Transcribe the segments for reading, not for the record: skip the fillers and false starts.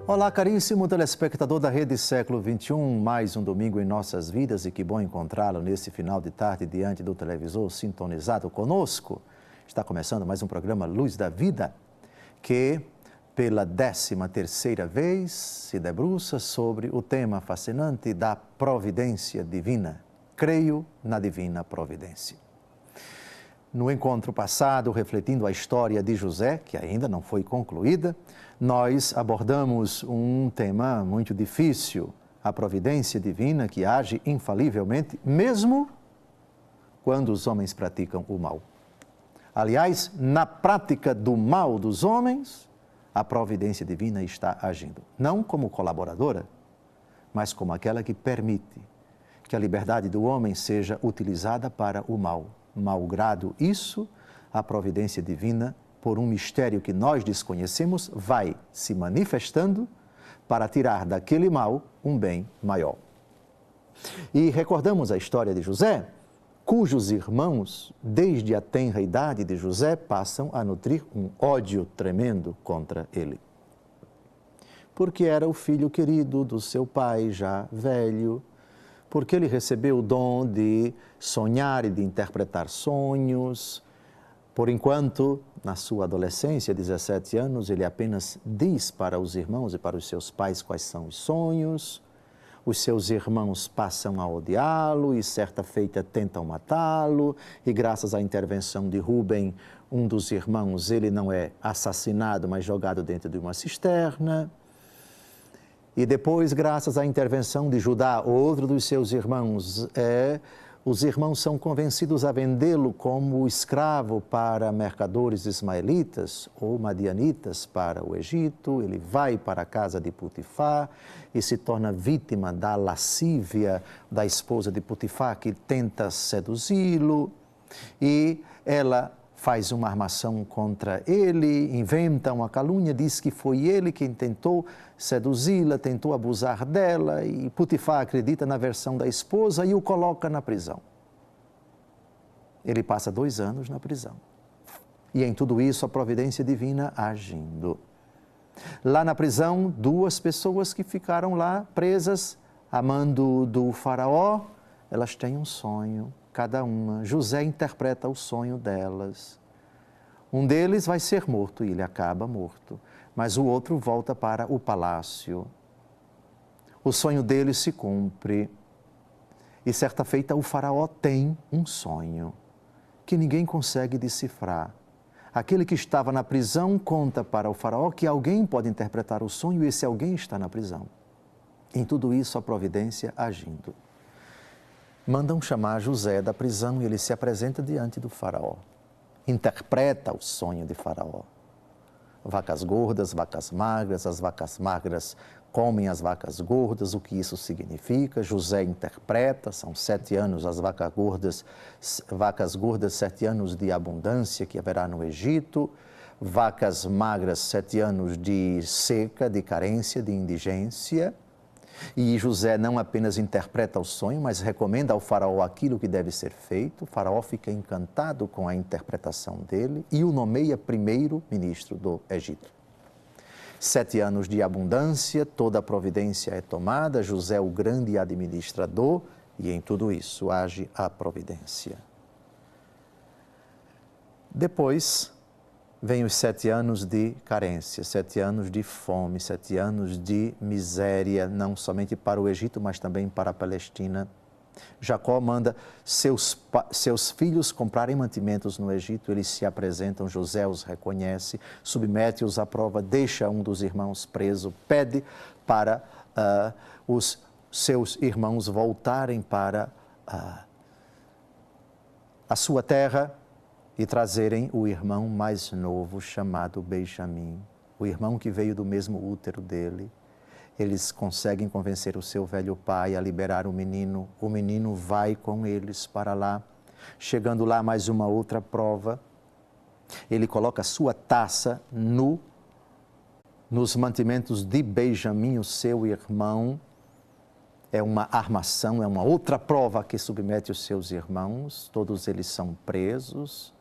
Olá, caríssimo telespectador da Rede Século XXI, mais um domingo em nossas vidas e que bom encontrá-lo nesse final de tarde diante do televisor sintonizado conosco. Está começando mais um programa Luz da Vida, que pela 13ª vez se debruça sobre o tema fascinante da providência divina. Creio na divina providência. No encontro passado, refletindo a história de José, que ainda não foi concluída, nós abordamos um tema muito difícil, a providência divina que age infalivelmente, mesmo quando os homens praticam o mal. Aliás, na prática do mal dos homens, a providência divina está agindo, não como colaboradora, mas como aquela que permite que a liberdade do homem seja utilizada para o mal. Malgrado isso, a providência divina, por um mistério que nós desconhecemos, vai se manifestando para tirar daquele mal um bem maior. E recordamos a história de José, cujos irmãos, desde a tenra idade de José, passam a nutrir um ódio tremendo contra ele. Porque era o filho querido do seu pai, já velho, porque ele recebeu o dom de sonhar e de interpretar sonhos. Por enquanto, na sua adolescência, 17 anos, ele apenas diz para os irmãos e para os seus pais quais são os sonhos. Os seus irmãos passam a odiá-lo e certa feita tentam matá-lo. E graças à intervenção de Rubem, um dos irmãos, ele não é assassinado, mas jogado dentro de uma cisterna. E depois, graças à intervenção de Judá, outro dos seus irmãos, os irmãos são convencidos a vendê-lo como escravo para mercadores ismaelitas ou madianitas para o Egito. Ele vai para a casa de Potifar e se torna vítima da lascívia da esposa de Potifar, que tenta seduzi-lo. E ela faz uma armação contra ele, inventa uma calúnia, diz que foi ele quem tentou seduzi-la, tentou abusar dela, e Potifar acredita na versão da esposa e o coloca na prisão. Ele passa 2 anos na prisão. E em tudo isso a providência divina agindo. Lá na prisão, 2 pessoas que ficaram lá presas, a mando do faraó, elas têm um sonho. Cada uma, José interpreta o sonho delas. Um deles vai ser morto e ele acaba morto, mas o outro volta para o palácio. O sonho dele se cumpre e certa feita o faraó tem um sonho que ninguém consegue decifrar. Aquele que estava na prisão conta para o faraó que alguém pode interpretar o sonho e esse alguém está na prisão. Em tudo isso a providência agindo. Mandam chamar José da prisão e ele se apresenta diante do faraó. Interpreta o sonho de faraó. Vacas gordas, vacas magras, as vacas magras comem as vacas gordas, o que isso significa? José interpreta, são 7 anos as vacas gordas, 7 anos de abundância que haverá no Egito, vacas magras, 7 anos de seca, de carência, de indigência. E José não apenas interpreta o sonho, mas recomenda ao faraó aquilo que deve ser feito. O faraó fica encantado com a interpretação dele e o nomeia primeiro-ministro do Egito. 7 anos de abundância, toda a providência é tomada, José o grande administrador, e em tudo isso age a providência. Depois vem os 7 anos de carência, 7 anos de fome, 7 anos de miséria, não somente para o Egito, mas também para a Palestina. Jacó manda seus filhos comprarem mantimentos no Egito, eles se apresentam, José os reconhece, submete-os à prova, deixa um dos irmãos preso, pede para os seus irmãos voltarem para a sua terra, e trazerem o irmão mais novo, chamado Benjamim, o irmão que veio do mesmo útero dele. Eles conseguem convencer o seu velho pai a liberar o menino vai com eles para lá. Chegando lá, mais uma outra prova, ele coloca a sua taça nos mantimentos de Benjamim, o seu irmão. É uma armação, é uma outra prova que submete os seus irmãos, todos eles são presos.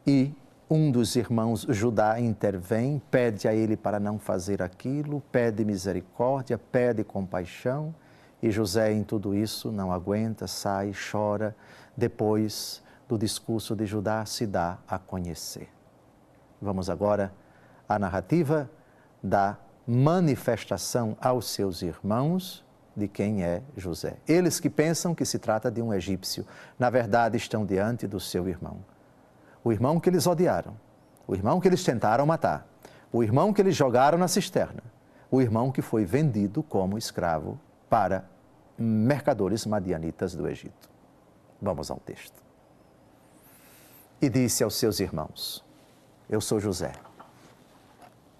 E um dos irmãos Judá intervém, pede a ele para não fazer aquilo, pede misericórdia, pede compaixão, e José em tudo isso não aguenta, sai, chora. Depois do discurso de Judá se dá a conhecer. Vamos agora à narrativa da manifestação aos seus irmãos de quem é José. Eles que pensam que se trata de um egípcio, na verdade estão diante do seu irmão. O irmão que eles odiaram, o irmão que eles tentaram matar, o irmão que eles jogaram na cisterna, o irmão que foi vendido como escravo para mercadores madianitas do Egito. Vamos ao texto. E disse aos seus irmãos: eu sou José.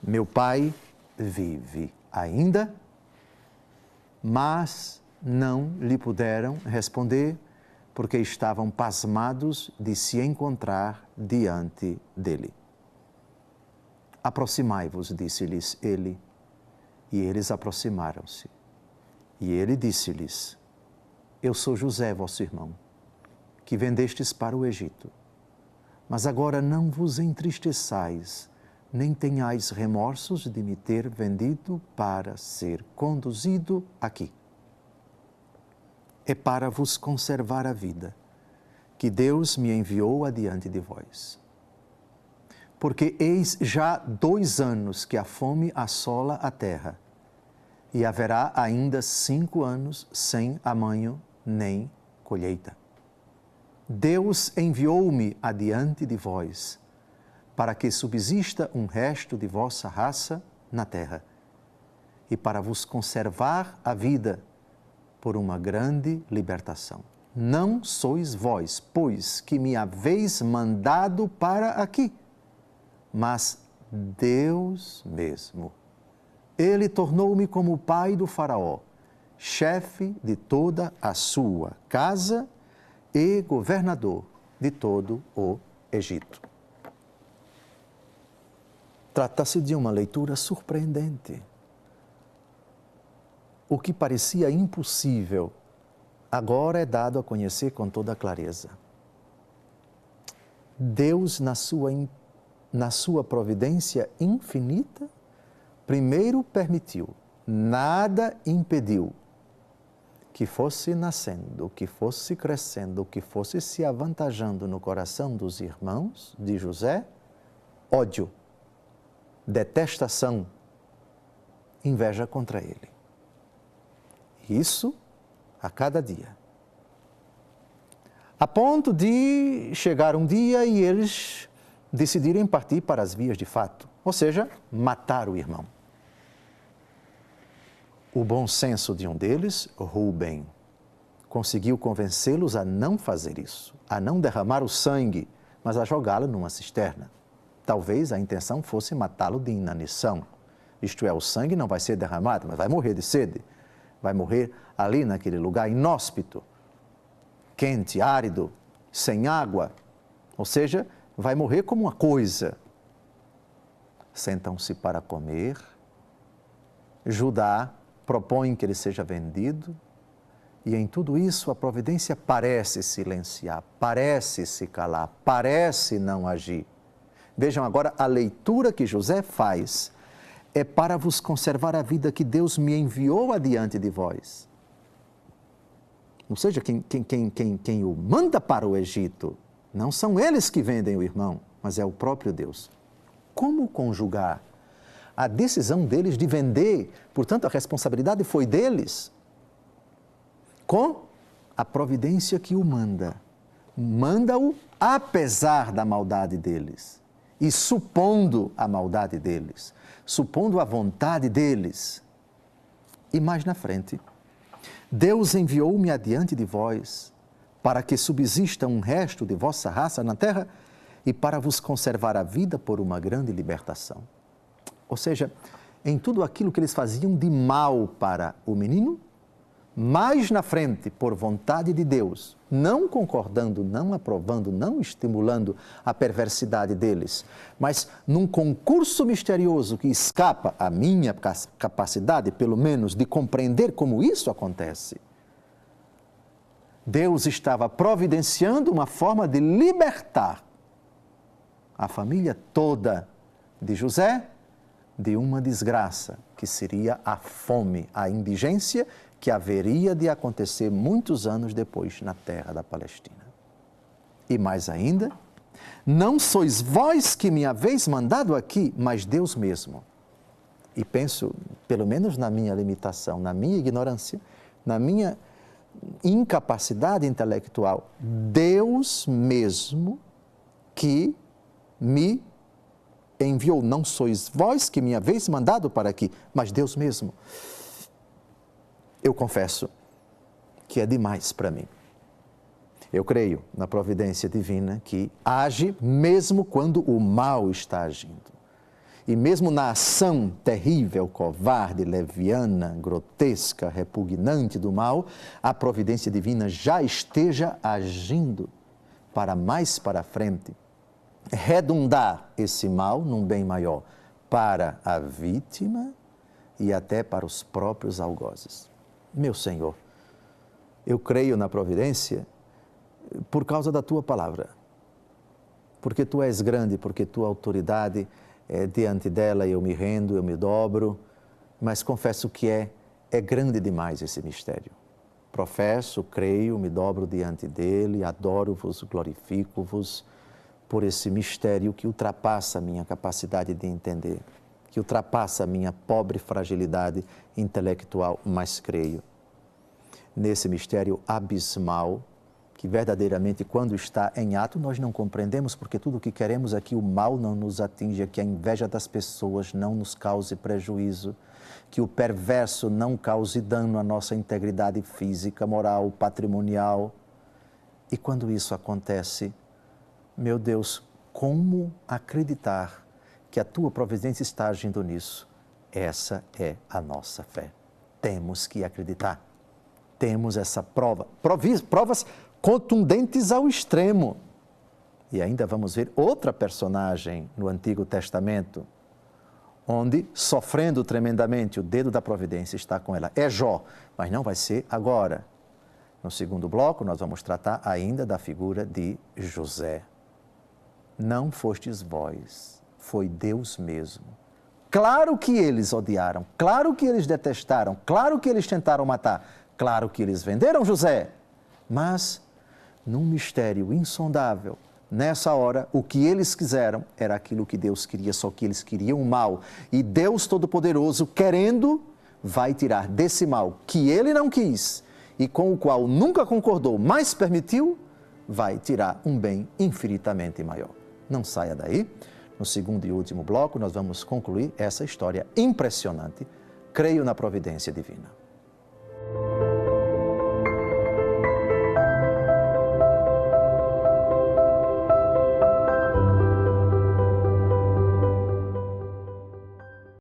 Meu pai vive ainda? Mas não lhe puderam responder, porque estavam pasmados de se encontrar diante dele. Aproximai-vos, disse-lhes ele, e eles aproximaram-se. E ele disse-lhes: eu sou José, vosso irmão, que vendestes para o Egito. Mas agora não vos entristeçais, nem tenhais remorsos de me ter vendido para ser conduzido aqui. É para vos conservar a vida, que Deus me enviou adiante de vós. Porque eis já 2 anos que a fome assola a terra, e haverá ainda 5 anos sem amanho nem colheita. Deus enviou-me adiante de vós, para que subsista um resto de vossa raça na terra, e para vos conservar a vida por uma grande libertação. Não sois vós, pois, que me haveis mandado para aqui, mas Deus mesmo. Ele tornou-me como o pai do faraó, chefe de toda a sua casa e governador de todo o Egito. Trata-se de uma leitura surpreendente. O que parecia impossível, agora é dado a conhecer com toda clareza. Deus, na sua providência infinita, primeiro permitiu, nada impediu, que fosse nascendo, que fosse crescendo, que fosse se avantajando no coração dos irmãos de José, ódio, detestação, inveja contra ele. Isso a cada dia. A ponto de chegar um dia e eles decidirem partir para as vias de fato, ou seja, matar o irmão. O bom senso de um deles, Rúben, conseguiu convencê-los a não fazer isso, a não derramar o sangue, mas a jogá-lo numa cisterna. Talvez a intenção fosse matá-lo de inanição. Isto é, o sangue não vai ser derramado, mas vai morrer de sede. Vai morrer ali naquele lugar inóspito, quente, árido, sem água. Ou seja, vai morrer como uma coisa. Sentam-se para comer. Judá propõe que ele seja vendido. E em tudo isso a providência parece silenciar, parece se calar, parece não agir. Vejam agora a leitura que José faz. É para vos conservar a vida que Deus me enviou adiante de vós. Ou seja, quem o manda para o Egito, não são eles que vendem o irmão, mas é o próprio Deus. Como conjugar a decisão deles de vender, portanto a responsabilidade foi deles, com a providência que o manda. Manda-o apesar da maldade deles e supondo a maldade deles, supondo a vontade deles. E mais na frente, Deus enviou-me adiante de vós para que subsista um resto de vossa raça na terra e para vos conservar a vida por uma grande libertação. Ou seja, em tudo aquilo que eles faziam de mal para o menino, mais na frente, por vontade de Deus, não concordando, não aprovando, não estimulando a perversidade deles, mas num concurso misterioso que escapa à minha capacidade, pelo menos, de compreender como isso acontece. Deus estava providenciando uma forma de libertar a família toda de José de uma desgraça, que seria a fome, a indigência que haveria de acontecer muitos anos depois na terra da Palestina. E mais ainda, não sois vós que me haveis mandado aqui, mas Deus mesmo. E penso, pelo menos na minha limitação, na minha ignorância, na minha incapacidade intelectual, Deus mesmo que me enviou. Não sois vós que me haveis mandado para aqui, mas Deus mesmo. Eu confesso que é demais para mim. Eu creio na providência divina que age mesmo quando o mal está agindo. E mesmo na ação terrível, covarde, leviana, grotesca, repugnante do mal, a providência divina já esteja agindo para mais para frente, redundar esse mal num bem maior para a vítima e até para os próprios algozes. Meu Senhor, eu creio na providência por causa da Tua palavra, porque Tu és grande, porque Tua autoridade, diante dela eu me rendo, eu me dobro, mas confesso que é grande demais esse mistério. Professo, creio, me dobro diante dele, adoro-vos, glorifico-vos por esse mistério que ultrapassa a minha capacidade de entender, que ultrapassa a minha pobre fragilidade intelectual, mas creio nesse mistério abismal que verdadeiramente, quando está em ato, nós não compreendemos, porque tudo o que queremos é que o mal não nos atinja, que a inveja das pessoas não nos cause prejuízo, que o perverso não cause dano à nossa integridade física, moral, patrimonial. E quando isso acontece, meu Deus, como acreditar que a Tua providência está agindo nisso? Essa é a nossa fé. Temos que acreditar. Temos essa prova. Provas contundentes ao extremo. E ainda vamos ver outra personagem no Antigo Testamento, onde, sofrendo tremendamente, o dedo da providência está com ela. É Jó, mas não vai ser agora. No segundo bloco, nós vamos tratar ainda da figura de José. Não fostes vós, foi Deus mesmo. Claro que eles odiaram, claro que eles detestaram, claro que eles tentaram matar, claro que eles venderam José, mas num mistério insondável, nessa hora, o que eles quiseram era aquilo que Deus queria, só que eles queriam o mal. E Deus Todo-Poderoso, querendo, vai tirar desse mal que Ele não quis e com o qual nunca concordou, mas permitiu, vai tirar um bem infinitamente maior. Não saia daí. No segundo e último bloco, nós vamos concluir essa história impressionante. Creio na providência divina.